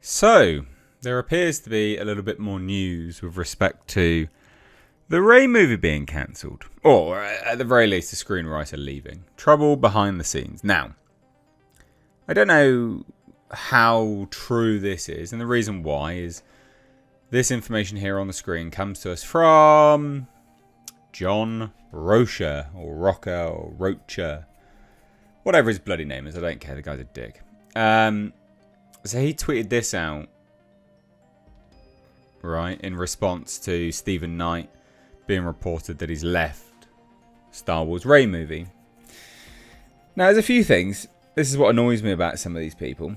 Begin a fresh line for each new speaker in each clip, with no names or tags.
So, there appears to be a little bit more news with respect to the REY movie being cancelled. Or, at the very least, the screenwriter leaving. Trouble behind the scenes. Now, I don't know how true this is, and the reason why is this information here on the screen comes to us from John Rocha, or Rocha, or Rocha. Whatever his bloody name is, I don't care, the guy's a dick. So he tweeted this out, right, in response to Stephen Knight being reported that he's left Star Wars REY movie. Now, there's a few things. This is what annoys me about some of these people.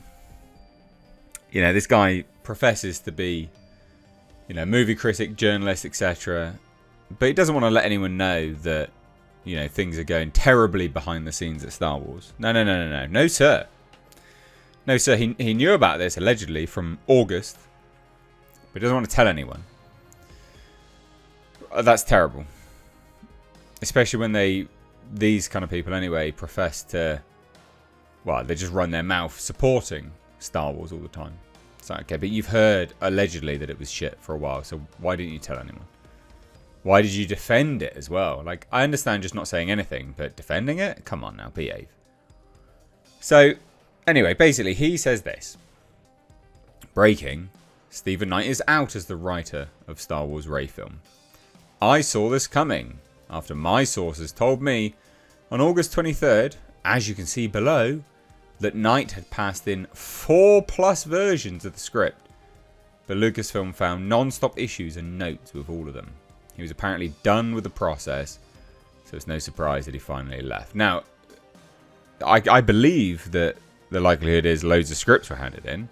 You know, this guy professes to be, you know, movie critic, journalist, etc. But he doesn't want to let anyone know that, you know, things are going terribly behind the scenes at Star Wars. No, sir. No, sir, he knew about this, allegedly, from August. But he doesn't want to tell anyone. That's terrible. Especially when these kind of people anyway, profess to, well, they just run their mouth supporting Star Wars all the time. It's like, okay, but you've heard, allegedly, that it was shit for a while, so why didn't you tell anyone? Why did you defend it as well? Like, I understand just not saying anything, but defending it? Come on now, behave. So, anyway, basically, he says this. Breaking. Stephen Knight is out as the writer of Star Wars REY film. I saw this coming after my sources told me on August 23rd, as you can see below, that Knight had passed in 4+ versions of the script. But Lucasfilm found non-stop issues and notes with all of them. He was apparently done with the process, so it's no surprise that he finally left. Now, I believe that the likelihood is loads of scripts were handed in.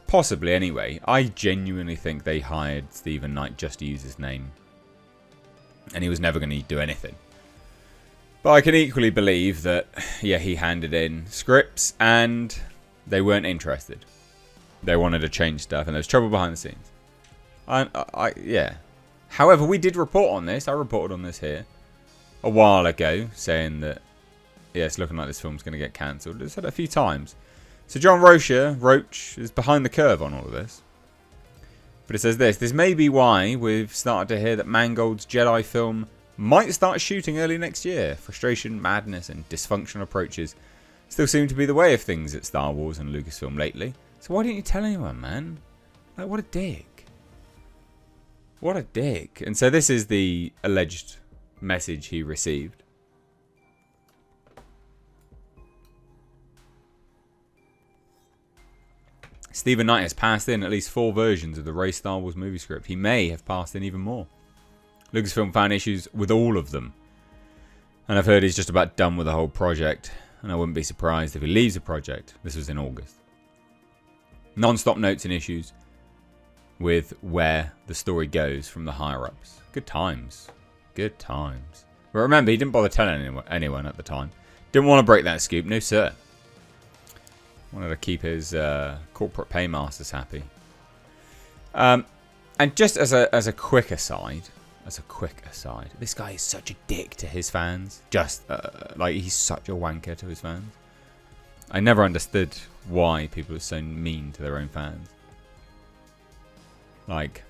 Possibly anyway. I genuinely think they hired Stephen Knight just to use his name. And he was never going to do anything. But I can equally believe that, yeah, he handed in scripts and they weren't interested. They wanted to change stuff and there was trouble behind the scenes. Yeah. However, we did report on this. I reported on this here a while ago, saying that, yeah, it's looking like this film's going to get cancelled. I've said it a few times. So John Roach is behind the curve on all of this. But it says this. This may be why we've started to hear that Mangold's Jedi film might start shooting early next year. Frustration, madness, and dysfunctional approaches still seem to be the way of things at Star Wars and Lucasfilm lately. So why didn't you tell anyone, man? Like, what a dick. What a dick. And so this is the alleged message he received. Stephen Knight has passed in at least 4 versions of the REY Star Wars movie script. He may have passed in even more. Lucasfilm found issues with all of them. And I've heard he's just about done with the whole project. And I wouldn't be surprised if he leaves the project. This was in August. Non-stop notes and issues with where the story goes from the higher-ups. Good times. Good times. But remember, he didn't bother telling anyone at the time. Didn't want to break that scoop. No, sir. Wanted to keep his corporate paymasters happy. And just as a quick aside, this guy is such a dick to his fans. Just like he's such a wanker to his fans. I never understood why people are so mean to their own fans. Like,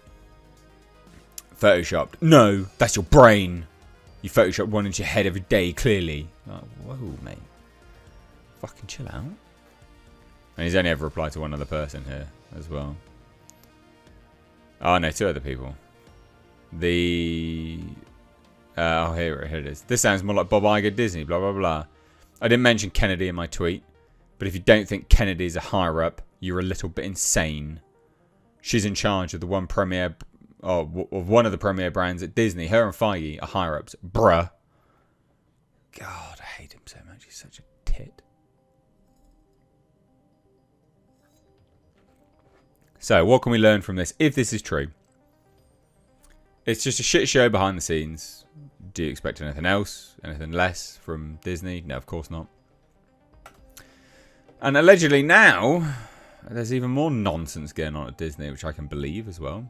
photoshopped. No, that's your brain. You photoshopped one into your head every day, clearly. Like, whoa, mate. Fucking chill out. And he's only ever replied to one other person here as well. Oh, no, 2 other people. Oh, here it is. This sounds more like Bob Iger Disney, blah, blah, blah. I didn't mention Kennedy in my tweet. But if you don't think Kennedy is a higher-up, you're a little bit insane. She's in charge of the one of the premier brands at Disney. Her and Feige are higher-ups. Bruh. God, I hate him so much. He's such a tit. So, what can we learn from this, if this is true? It's just a shit show behind the scenes. Do you expect anything else? Anything less from Disney? No, of course not. And allegedly now, there's even more nonsense going on at Disney, which I can believe as well.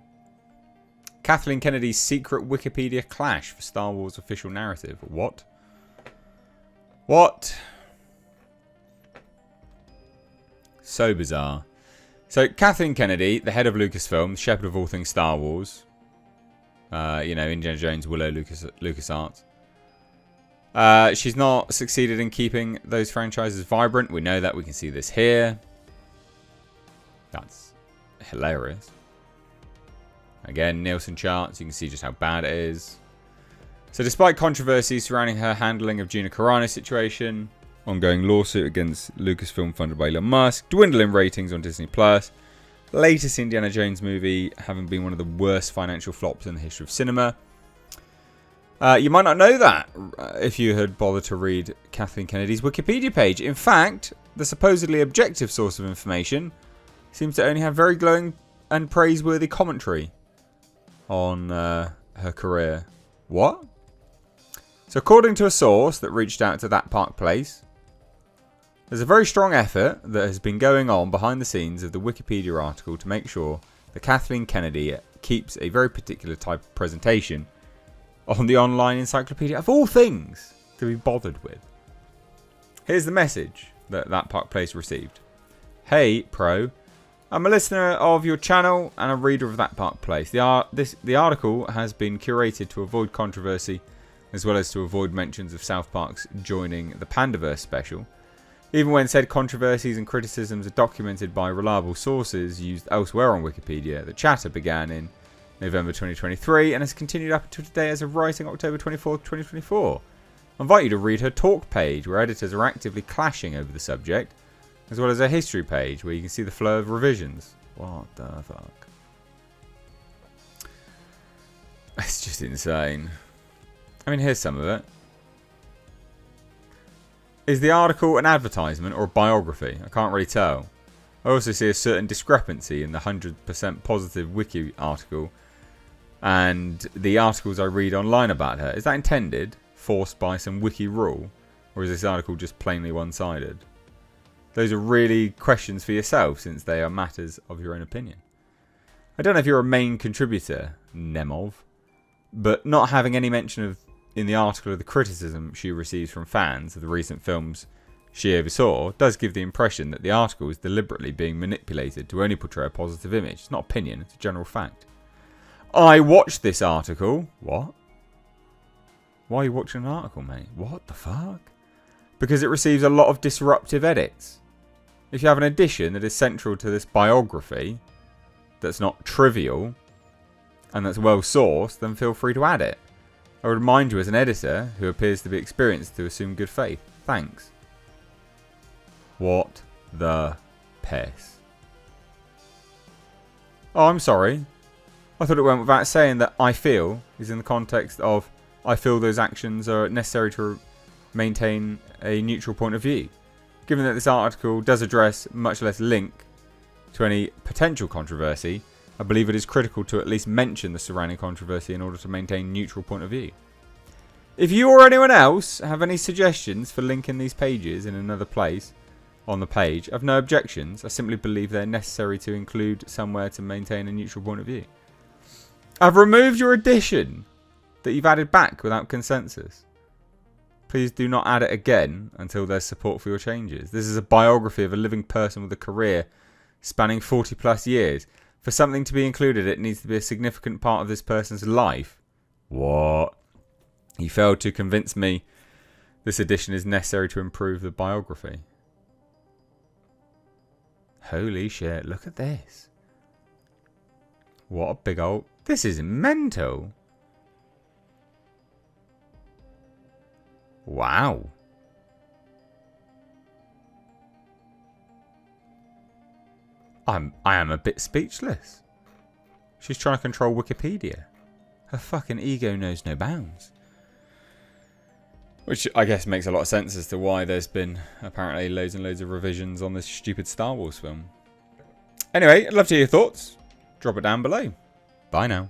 Kathleen Kennedy's secret Wikipedia clash for Star Wars official narrative. What? What? So bizarre. So, Kathleen Kennedy, the head of Lucasfilm, the shepherd of all things Star Wars. Indiana Jones, Willow, LucasArts. She's not succeeded in keeping those franchises vibrant. We know that. We can see this here. That's hilarious. Again, Nielsen charts. You can see just how bad it is. So despite controversies surrounding her handling of Gina Carano's situation, ongoing lawsuit against Lucasfilm funded by Elon Musk, dwindling ratings on Disney+, latest Indiana Jones movie having been one of the worst financial flops in the history of cinema. You might not know that if you had bothered to read Kathleen Kennedy's Wikipedia page. In fact, the supposedly objective source of information seems to only have very glowing and praiseworthy commentary on her career. What? So according to a source that reached out to That Park Place, there's a very strong effort that has been going on behind the scenes of the Wikipedia article to make sure that Kathleen Kennedy keeps a very particular type of presentation on the online encyclopedia of all things to be bothered with. Here's the message that Park Place received. Hey, Pro. I'm a listener of your channel and a reader of That Park Place. The article has been curated to avoid controversy, as well as to avoid mentions of South Park's joining the Pandaverse special. Even when said controversies and criticisms are documented by reliable sources used elsewhere on Wikipedia, the chatter began in November 2023 and has continued up until today as of writing October 24th, 2024. I invite you to read her talk page, where editors are actively clashing over the subject, as well as her history page, where you can see the flow of revisions. What the fuck? It's just insane. I mean, here's some of it. Is the article an advertisement or a biography? I can't really tell. I also see a certain discrepancy in the 100% positive wiki article and the articles I read online about her. Is that intended, forced by some wiki rule, or is this article just plainly one-sided? Those are really questions for yourself, since they are matters of your own opinion. I don't know if you're a main contributor, Nemov, but not having any mention of in the article of the criticism she receives from fans of the recent films she oversaw does give the impression that the article is deliberately being manipulated to only portray a positive image. It's not opinion, it's a general fact. I watched this article. What? Why are you watching an article, mate? What the fuck? Because it receives a lot of disruptive edits. If you have an edition that is central to this biography, that's not trivial, and that's well sourced, then feel free to add it. I would remind you as an editor who appears to be experienced to assume good faith. Thanks. What the piss? Oh, I'm sorry. I thought it went without saying that I feel is in the context of I feel those actions are necessary to maintain a neutral point of view. Given that this article does address, much less link, to any potential controversy, I believe it is critical to at least mention the surrounding controversy in order to maintain a neutral point of view. If you or anyone else have any suggestions for linking these pages in another place on the page, I have no objections. I simply believe they're necessary to include somewhere to maintain a neutral point of view. I've removed your edition that you've added back without consensus. Please do not add it again until there's support for your changes. This is a biography of a living person with a career spanning 40 plus years. For something to be included, it needs to be a significant part of this person's life. What? You failed to convince me this edition is necessary to improve the biography. Holy shit, look at this. What a big old... This is mental. Wow. I am a bit speechless. She's trying to control Wikipedia. Her fucking ego knows no bounds. Which I guess makes a lot of sense as to why there's been apparently loads and loads of revisions on this stupid Star Wars film. Anyway, I'd love to hear your thoughts. Drop it down below. Bye now.